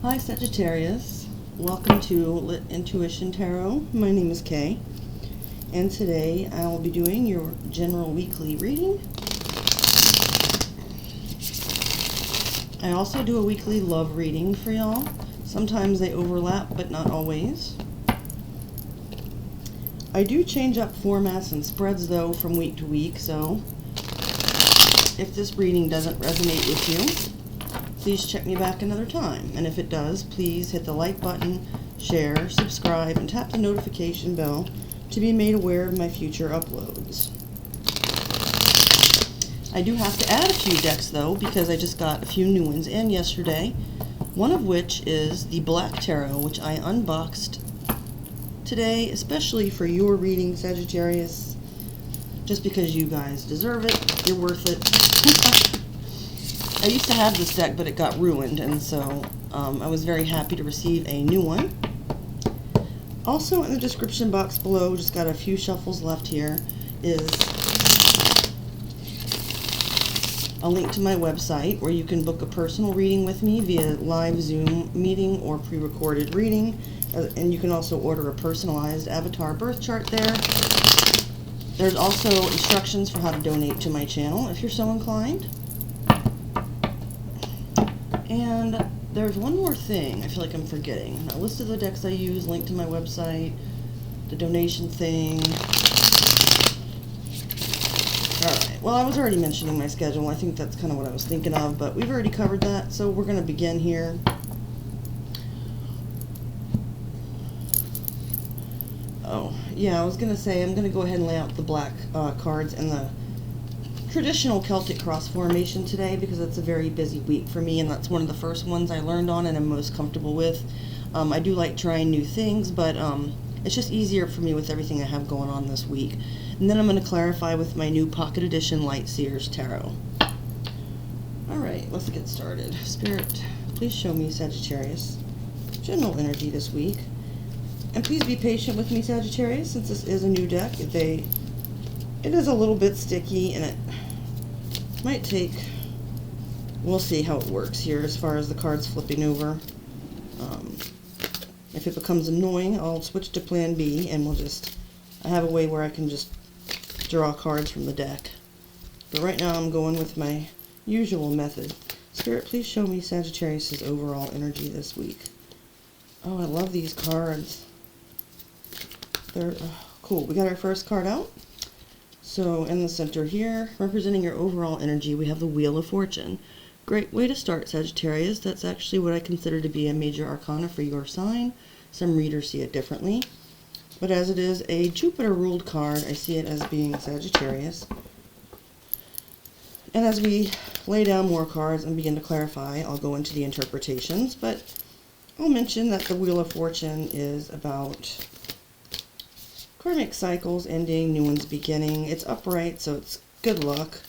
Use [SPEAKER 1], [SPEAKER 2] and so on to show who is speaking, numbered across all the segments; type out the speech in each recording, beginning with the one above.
[SPEAKER 1] Hi Sagittarius, welcome to Intuition Tarot. My name is Kay, and today I will be doing your general weekly reading. I also do a weekly love reading for y'all. Sometimes they overlap, but not always. I do change up formats and spreads though from week to week, so if this reading doesn't resonate with you, please check me back another time. And if it does, please hit the like button, share, subscribe, and tap the notification bell to be made aware of my future uploads. I do have to add a few decks though, because I just got a few new ones in yesterday. One of which is the Black Tarot, which I unboxed today, especially for your reading, Sagittarius. Just because you guys deserve it. You're worth it. I used to have this deck, but it got ruined, and so I was very happy to receive a new one. Also in the description box below, just got a few shuffles left here, is a link to my website where you can book a personal reading with me via live Zoom meeting or pre-recorded reading. And you can also order a personalized avatar birth chart there. There's also instructions for how to donate to my channel if you're so inclined. And there's one more thing I feel like I'm forgetting. A list of the decks I use, link to my website, the donation thing. Alright, well I was already mentioning my schedule. I think that's kind of what I was thinking of, but we've already covered that, so we're going to begin here. Oh, yeah, I was going to say I'm going to go ahead and lay out the black cards and the traditional Celtic cross formation today because it's a very busy week for me, and that's one of the first ones I learned on and I'm most comfortable with. I do like trying new things, but it's just easier for me with everything I have going on this week. And then I'm going to clarify with my new Pocket Edition Light Seers Tarot. Alright, let's get started. Spirit, please show me, Sagittarius, general energy this week. And please be patient with me, Sagittarius, since this is a new deck. It is a little bit sticky, and it might take, we'll see how it works here as far as the cards flipping over. If it becomes annoying, I'll switch to plan B, and I have a way where I can just draw cards from the deck. But right now I'm going with my usual method. Spirit, please show me Sagittarius' overall energy this week. Oh, I love these cards. They're cool. We got our first card out. So in the center here, representing your overall energy, we have the Wheel of Fortune. Great way to start, Sagittarius. That's actually what I consider to be a major arcana for your sign. Some readers see it differently. But as it is a Jupiter-ruled card, I see it as being Sagittarius. And as we lay down more cards and begin to clarify, I'll go into the interpretations. But I'll mention that the Wheel of Fortune is about karmic cycles ending, new ones beginning. It's upright, so it's good luck.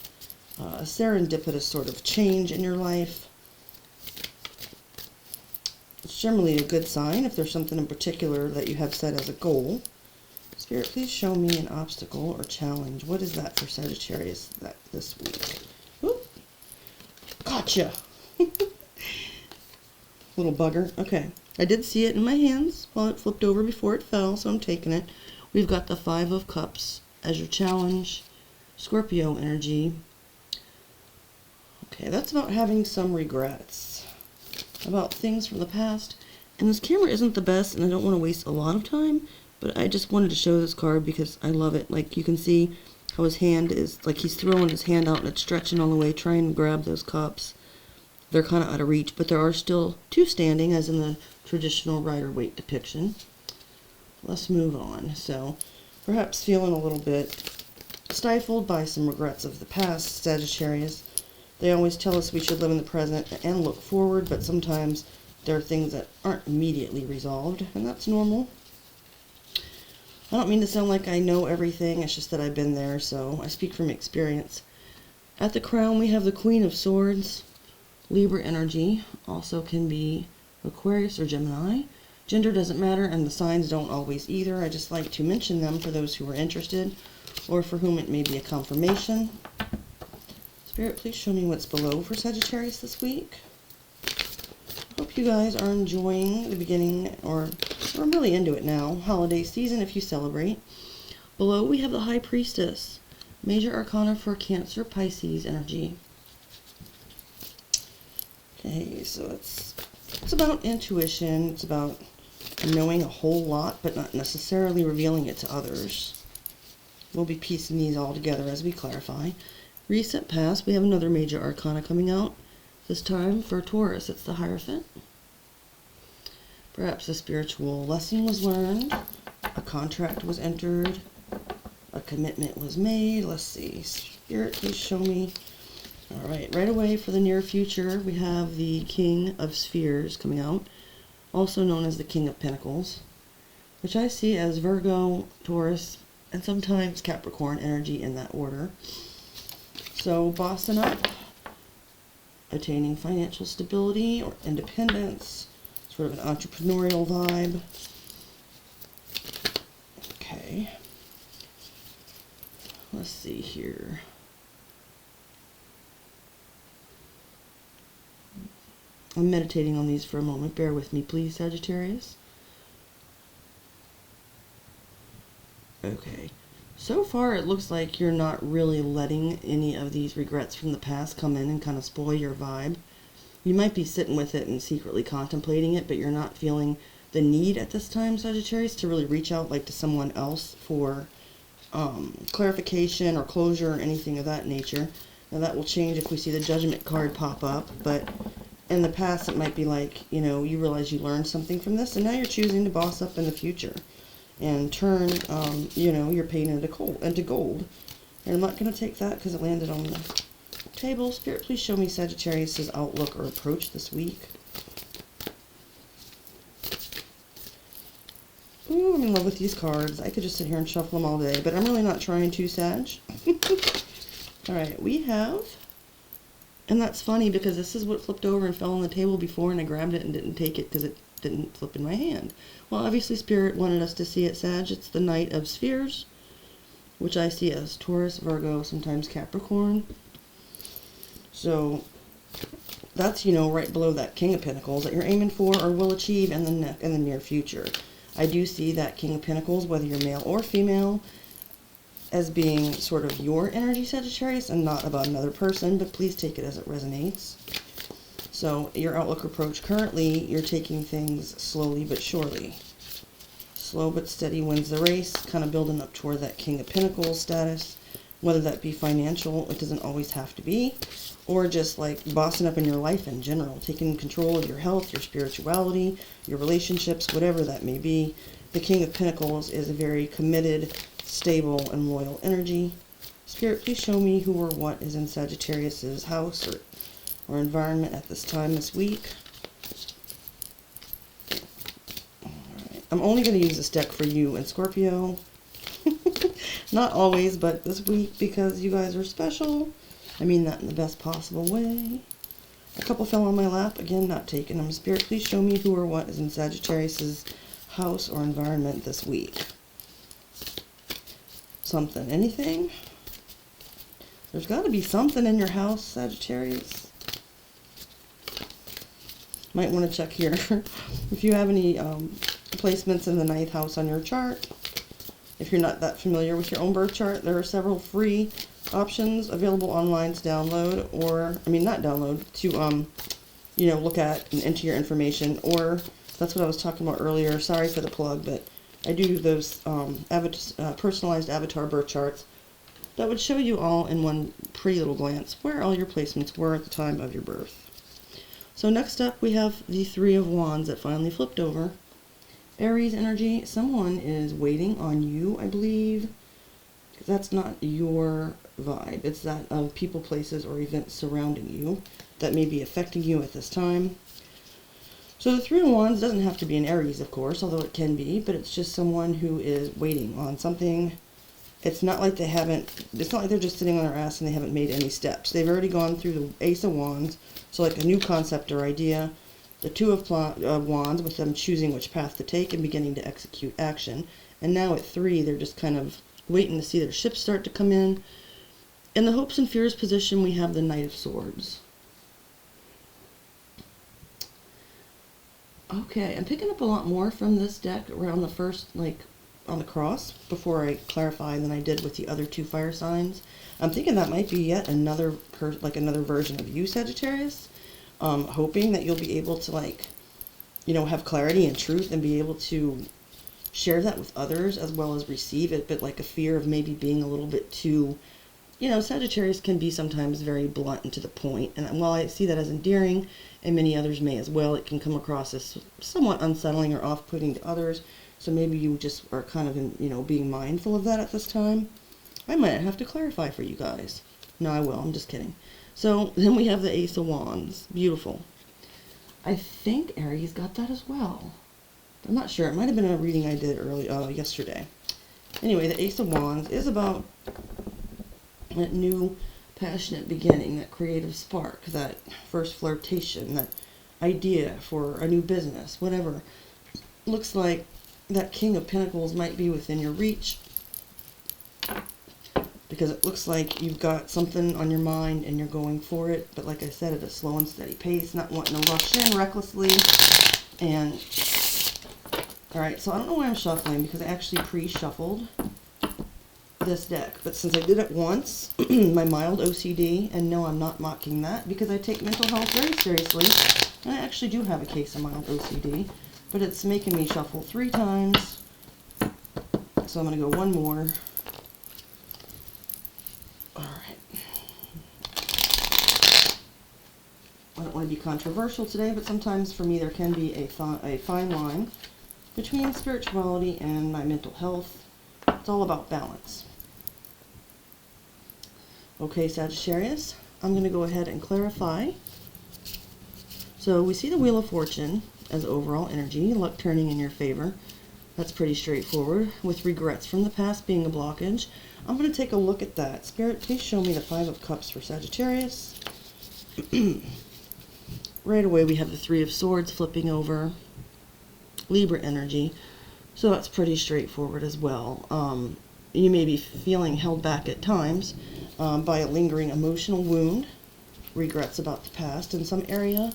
[SPEAKER 1] A serendipitous sort of change in your life. It's generally a good sign if there's something in particular that you have set as a goal. Spirit, please show me an obstacle or challenge. What is that for Sagittarius this week? Oop. Gotcha! Little bugger. Okay. I did see it in my hands while it flipped over before it fell, so I'm taking it. We've got the Five of Cups as your challenge. Scorpio energy. Okay, that's about having some regrets about things from the past. And this camera isn't the best, and I don't want to waste a lot of time, but I just wanted to show this card because I love it. Like, you can see how his hand is, like he's throwing his hand out and it's stretching all the way, trying to grab those cups. They're kind of out of reach, but there are still two standing, as in the traditional Rider-Waite depiction. Let's move on. So, perhaps feeling a little bit stifled by some regrets of the past, Sagittarius. They always tell us we should live in the present and look forward, but sometimes there are things that aren't immediately resolved, and that's normal. I don't mean to sound like I know everything, it's just that I've been there, so I speak from experience. At the crown, we have the Queen of Swords. Libra energy also can be Aquarius or Gemini. Gender doesn't matter, and the signs don't always either. I just like to mention them for those who are interested, or for whom it may be a confirmation. Spirit, please show me what's below for Sagittarius this week. hope you guys are enjoying the beginning, or I'm really into it now, holiday season if you celebrate. Below we have the High Priestess, Major Arcana for Cancer, Pisces energy. Okay, so it's about intuition, it's about knowing a whole lot, but not necessarily revealing it to others. We'll be piecing these all together as we clarify. Reset past, we have another Major Arcana coming out. This time for Taurus, it's the Hierophant. Perhaps a spiritual lesson was learned, a contract was entered, a commitment was made. Let's see, Spirit, please show me. All right, right away for the near future, we have the King of Spheres coming out, also known as the King of Pentacles, which I see as Virgo, Taurus, and sometimes Capricorn energy in that order. So, bossing up, attaining financial stability or independence, sort of an entrepreneurial vibe. Okay. Let's see here. I'm meditating on these for a moment. Bear with me, please, Sagittarius. Okay. So far, it looks like you're not really letting any of these regrets from the past come in and kind of spoil your vibe. You might be sitting with it and secretly contemplating it, but you're not feeling the need at this time, Sagittarius, to really reach out like to someone else for clarification or closure or anything of that nature. Now, that will change if we see the Judgment card pop up, but in the past, it might be like, you know, you realize you learned something from this, and now you're choosing to boss up in the future and turn, you know, your pain into gold. And I'm not going to take that because it landed on the table. Spirit, please show me Sagittarius' outlook or approach this week. Ooh, I'm in love with these cards. I could just sit here and shuffle them all day, but I'm really not trying to, Sag. Alright, we have, and that's funny because this is what flipped over and fell on the table before, and I grabbed it and didn't take it because it didn't flip in my hand. Well, obviously Spirit wanted us to see it, Sag. It's the Knight of Spheres, which I see as Taurus, Virgo, sometimes Capricorn. So that's, you know, right below that King of Pentacles that you're aiming for or will achieve in the near future. I do see that King of Pentacles, whether you're male or female, as being sort of your energy, Sagittarius, and not about another person, but please take it as it resonates. So your outlook approach currently, you're taking things slowly but surely. Slow but steady wins the race, kind of building up toward that King of Pentacles status, whether that be financial, it doesn't always have to be, or just like bossing up in your life in general, taking control of your health, your spirituality, your relationships, whatever that may be. The King of Pentacles is a very committed, stable, and loyal energy. Spirit, please show me who or what is in Sagittarius's house or environment at this time this week. Alright, I'm only going to use this deck for you and Scorpio. Not always, but this week because you guys are special. I mean that in the best possible way. A couple fell on my lap. Again, not taking them. Spirit, please show me who or what is in Sagittarius's house or environment this week. Something. Anything? There's got to be something in your house, Sagittarius. Might want to check here if you have any placements in the 9th house on your chart. If you're not that familiar with your own birth chart, there are several free options available online to download, or, I mean, not download, to, you know, look at and enter your information, or, that's what I was talking about earlier, sorry for the plug, but I do those personalized avatar birth charts that would show you all in one pretty little glance where all your placements were at the time of your birth. So next up, we have the Three of Wands that finally flipped over. Aries energy, someone is waiting on you, I believe. That's not your vibe. It's that of people, places, or events surrounding you that may be affecting you at this time. So the Three of Wands doesn't have to be an Aries, of course, although it can be, but it's just someone who is waiting on something. It's not like it's not like they're just sitting on their ass and they haven't made any steps. They've already gone through the Ace of Wands, so like a new concept or idea. The Two of Wands, with them choosing which path to take and beginning to execute action. And now at 3, they're just kind of waiting to see their ships start to come in. In the hopes and fears position, we have the Knight of Swords. Okay, I'm picking up a lot more from this deck around the first, like, on the cross, before I clarify than I did with the other two fire signs. I'm thinking that might be yet another, another version of you, Sagittarius. Hoping that you'll be able to, like, you know, have clarity and truth and be able to share that with others as well as receive it, but like a fear of maybe being a little bit too, you know, Sagittarius can be sometimes very blunt and to the point, and while I see that as endearing, and many others may as well, it can come across as somewhat unsettling or off-putting to others, so maybe you just are kind of, you know, being mindful of that at this time. I might have to clarify for you guys. No, I will, I'm just kidding. So, then we have the Ace of Wands. Beautiful. I think Aries got that as well. I'm not sure, it might have been a reading I did yesterday. Anyway, the Ace of Wands is about that new passionate beginning, that creative spark, that first flirtation, that idea for a new business, whatever. Looks like that King of Pentacles might be within your reach, because it looks like you've got something on your mind and you're going for it, but like I said, at a slow and steady pace, not wanting to rush in recklessly. And alright, so I don't know why I'm shuffling, because I actually pre-shuffled this deck, but since I did it once, my mild OCD, and no, I'm not mocking that, because I take mental health very seriously, and I actually do have a case of mild OCD, but it's making me shuffle 3 times, so I'm going to go one more. Alright. I don't want to be controversial today, but sometimes for me there can be a fine line between spirituality and my mental health. It's all about balance. Okay, Sagittarius, I'm going to go ahead and clarify. So we see the Wheel of Fortune as overall energy, luck turning in your favor. That's pretty straightforward, with regrets from the past being a blockage. I'm going to take a look at that. Spirit, please show me the 5 of Cups for Sagittarius. Right away we have the 3 of Swords flipping over. Libra energy. So that's pretty straightforward as well. You may be feeling held back at times by a lingering emotional wound, regrets about the past in some area.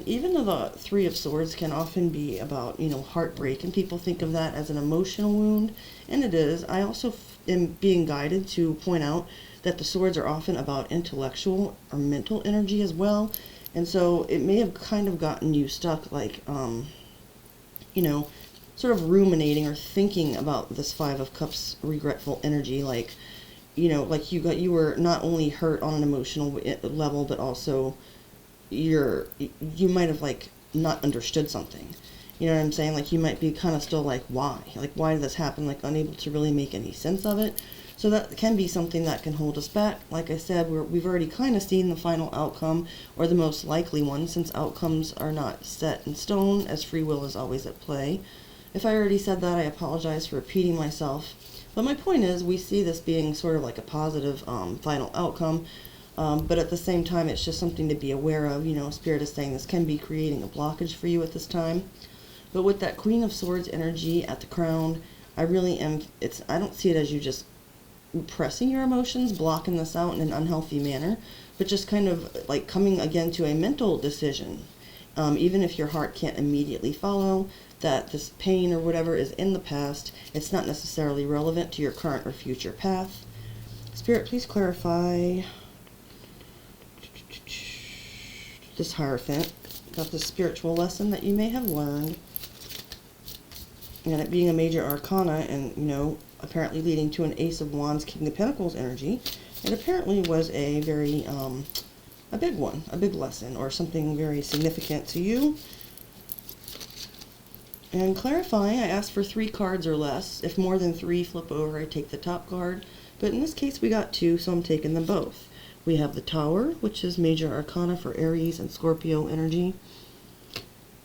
[SPEAKER 1] Even though the 3 of Swords can often be about, you know, heartbreak, and people think of that as an emotional wound, and it is. I also am being guided to point out that the Swords are often about intellectual or mental energy as well, and so it may have kind of gotten you stuck, like, you know, sort of ruminating or thinking about this 5 of Cups regretful energy, like, you know, like you were not only hurt on an emotional level, but also you might have, like, not understood something. You know what I'm saying? Like, you might be kind of still like, why? Like, why did this happen? Like, unable to really make any sense of it. So that can be something that can hold us back. Like I said, we've already kind of seen the final outcome, or the most likely one, since outcomes are not set in stone, as free will is always at play. If I already said that, I apologize for repeating myself. But my point is, we see this being sort of like a positive final outcome. But at the same time, it's just something to be aware of. You know, Spirit is saying this can be creating a blockage for you at this time. But with that Queen of Swords energy at the crown, I really am, I don't see it as you just repressing your emotions, blocking this out in an unhealthy manner, but just kind of like coming again to a mental decision. Even if your heart can't immediately follow that this pain or whatever is in the past, it's not necessarily relevant to your current or future path. Spirit, please clarify this Hierophant. Got this spiritual lesson that you may have learned, and it being a major arcana, and, you know, apparently leading to an Ace of Wands, King of Pentacles energy, it apparently was a very, a big one, a big lesson, or something very significant to you. And clarifying, I asked for 3 cards or less. If more than 3 flip over, I take the top card. But in this case, we got 2, so I'm taking them both. We have the Tower, which is major arcana for Aries and Scorpio energy.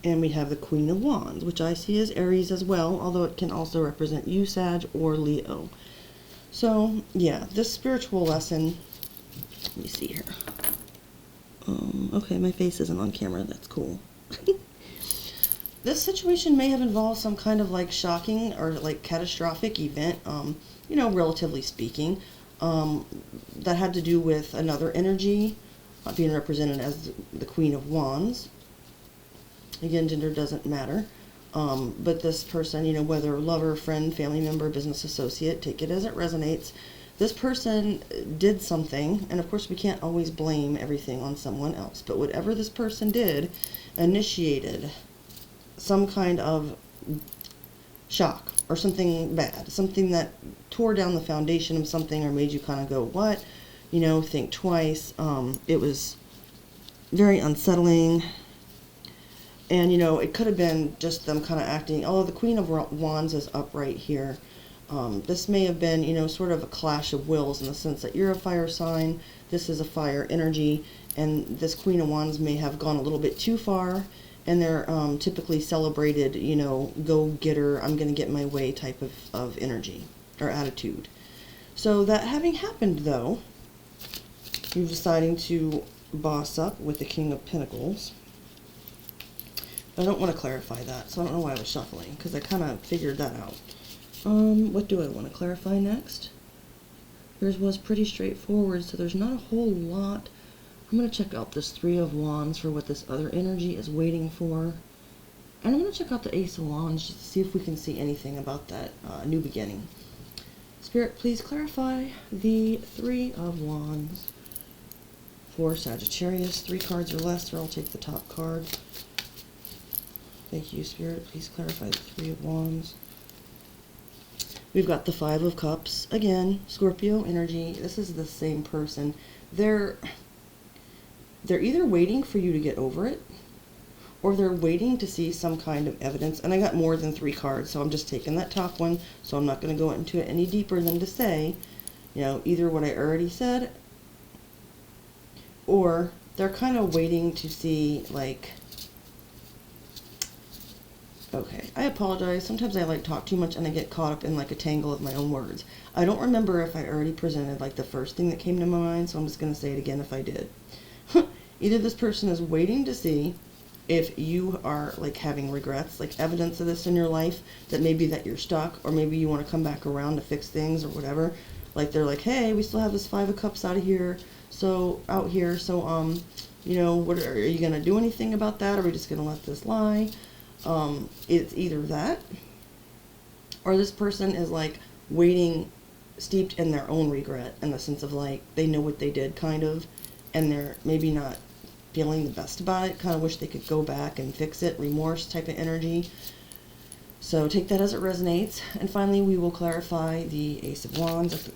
[SPEAKER 1] And we have the Queen of Wands, which I see as Aries as well, although it can also represent you, Sag, or Leo. So, yeah, this spiritual lesson, let me see here. Okay, my face isn't on camera, that's cool. This situation may have involved some kind of like shocking or like catastrophic event, you know, relatively speaking, that had to do with another energy being represented as the Queen of Wands. Again, gender doesn't matter. But this person, you know, whether lover, friend, family member, business associate, take it as it resonates. This person did something, and of course we can't always blame everything on someone else, but whatever this person did initiated some kind of shock or something bad, something that tore down the foundation of something or made you kind of go, what? You know, think twice. It was very unsettling. And, you know, it could have been just them kind of acting, oh, the Queen of Wands is up right here. This may have been, you know, sort of a clash of wills in the sense that you're a fire sign, this is a fire energy, and this Queen of Wands may have gone a little bit too far, and they're typically celebrated, you know, go-getter, I'm going to get my way type of energy or attitude. So that having happened, though, you're deciding to boss up with the King of Pentacles. I don't want to clarify that, so I don't know why I was shuffling, because I kind of figured that out. What do I want to clarify next? Yours was pretty straightforward, so there's not a whole lot. I'm going to check out this Three of Wands for what this other energy is waiting for. And I'm going to check out the Ace of Wands just to see if we can see anything about that new beginning. Spirit, please clarify the Three of Wands for Sagittarius. 3 cards or less, or I'll take the top card. Thank you, Spirit. Please clarify the Three of Wands. We've got the Five of Cups. Again, Scorpio energy. This is the same person. They're either waiting for you to get over it, or they're waiting to see some kind of evidence. And I got more than 3 cards, so I'm just taking that top one, so I'm not going to go into it any deeper than to say, you know, either what I already said, or they're kind of waiting to see, like, okay, I apologize. Sometimes I talk too much and I get caught up in like a tangle of my own words. I don't remember if I already presented like the first thing that came to my mind, so I'm just going to say it again if I did. Either this person is waiting to see if you are like having regrets, like evidence of this in your life, that maybe that you're stuck, or maybe you want to come back around to fix things or whatever. Like they're like, hey, we still have this Five of Cups out here, so you know, what are you going to do anything about that? Or are we just going to let this lie? It's either that, or this person is like waiting, steeped in their own regret, in the sense of like they know what they did kind of, and they're maybe not feeling the best about it, kind of wish they could go back and fix it, remorse type of energy. So take that as it resonates. And finally we will clarify the Ace of Wands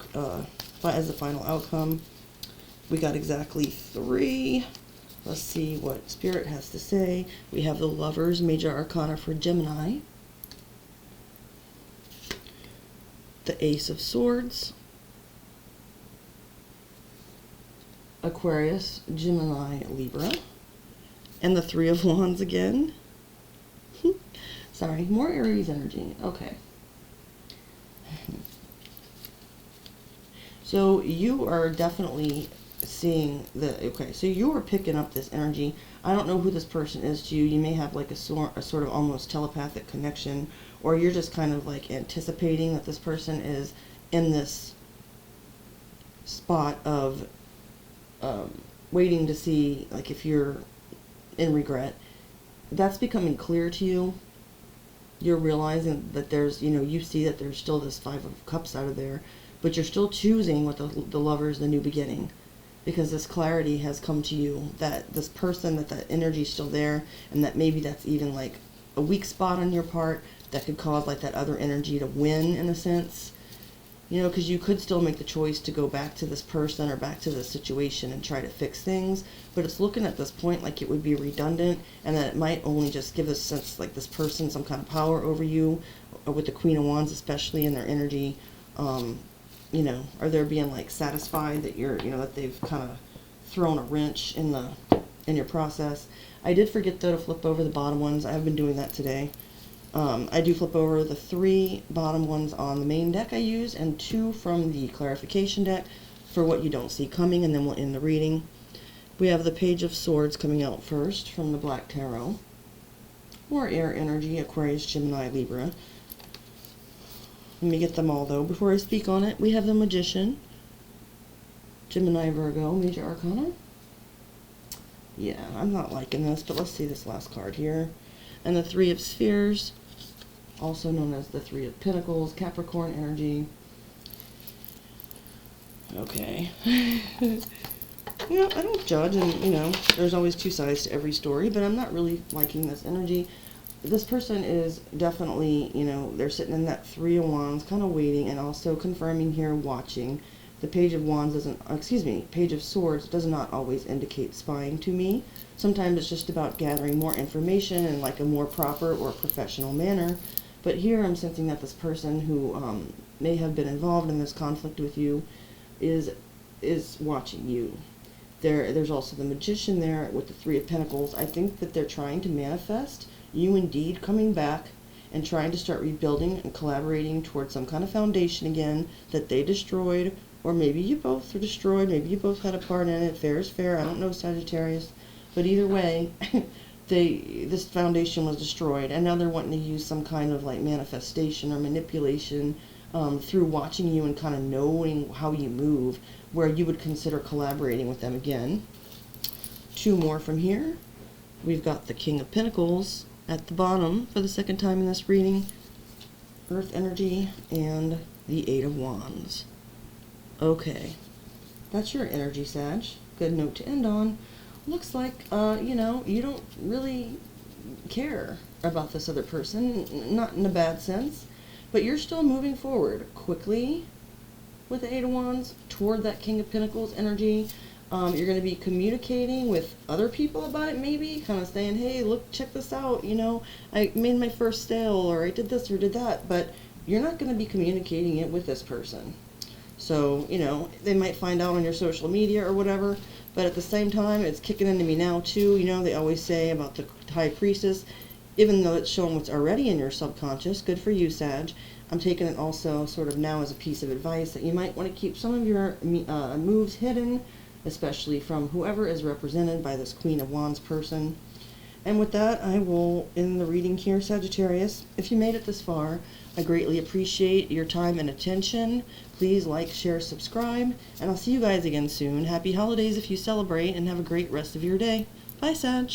[SPEAKER 1] as the final outcome. We got exactly 3. Let's see what Spirit has to say. We have the Lovers, Major Arcana for Gemini. The Ace of Swords. Aquarius, Gemini, Libra. And the Three of Wands again. Sorry, more Aries energy. Okay. So you are definitely seeing so you are picking up this energy. I don't know who this person is to you. You may have like a sort of almost telepathic connection, or you're just kind of like anticipating that this person is in this spot of waiting to see, like, if you're in regret. That's becoming clear to you. You're realizing that there's, you know, you see that there's still this Five of Cups out of there, but you're still choosing with the Lovers, the new beginning. Because this clarity has come to you that this person, that energy is still there, and that maybe that's even like a weak spot on your part that could cause like that other energy to win in a sense. You know, because you could still make the choice to go back to this person or back to this situation and try to fix things, but it's looking at this point like it would be redundant, and that it might only just give a sense like this person some kind of power over you, or with the Queen of Wands especially in their energy. You know, or they're being like satisfied that you're, you know, that they've kind of thrown a wrench in your process. I did forget though to flip over the bottom ones. I have been doing that today. I do flip over the 3 bottom ones on the main deck I use, and 2 from the clarification deck for what you don't see coming, and then we'll end the reading. We have the Page of Swords coming out first from the Black Tarot. More air energy, Aquarius, Gemini, Libra. Let me get them all, though. Before I speak on it, we have the Magician, Gemini, Virgo, Major Arcana. Yeah, I'm not liking this, but let's see this last card here. And the Three of Spheres, also known as the Three of Pentacles, Capricorn energy. Okay. You know, I don't judge, and, you know, there's always two sides to every story, but I'm not really liking this energy. This person is definitely, you know, they're sitting in that Three of Wands, kind of waiting, and also confirming here, watching. The Page of Wands doesn't, excuse me, Page of Swords does not always indicate spying to me. Sometimes it's just about gathering more information in like a more proper or professional manner. But here I'm sensing that this person who may have been involved in this conflict with you is watching you. There's also the Magician there with the Three of Pentacles. I think that they're trying to manifest you indeed coming back and trying to start rebuilding and collaborating towards some kind of foundation again that they destroyed, or maybe you both were destroyed, maybe you both had a part in it. Fair is fair. I don't know, Sagittarius. But either way, this foundation was destroyed, and now they're wanting to use some kind of like manifestation or manipulation through watching you and kind of knowing how you move, where you would consider collaborating with them again. Two more from here. We've got the King of Pentacles at the bottom for the second time in this reading, Earth energy, and the Eight of Wands. Okay, that's your energy, Sag. Good note to end on. Looks like, you know, you don't really care about this other person, not in a bad sense, but you're still moving forward quickly with the Eight of Wands toward that King of Pentacles energy. You're going to be communicating with other people about it, maybe, kind of saying, hey, look, check this out, you know, I made my first sale, or I did this or did that, but you're not going to be communicating it with this person. So, you know, they might find out on your social media or whatever, but at the same time, it's kicking into me now, too. You know, they always say about the High Priestess, even though it's showing what's already in your subconscious, good for you, Sag. I'm taking it also sort of now as a piece of advice that you might want to keep some of your moves hidden, especially from whoever is represented by this Queen of Wands person. And with that, I will end the reading here, Sagittarius. If you made it this far, I greatly appreciate your time and attention. Please like, share, subscribe, and I'll see you guys again soon. Happy holidays if you celebrate, and have a great rest of your day. Bye, Sag.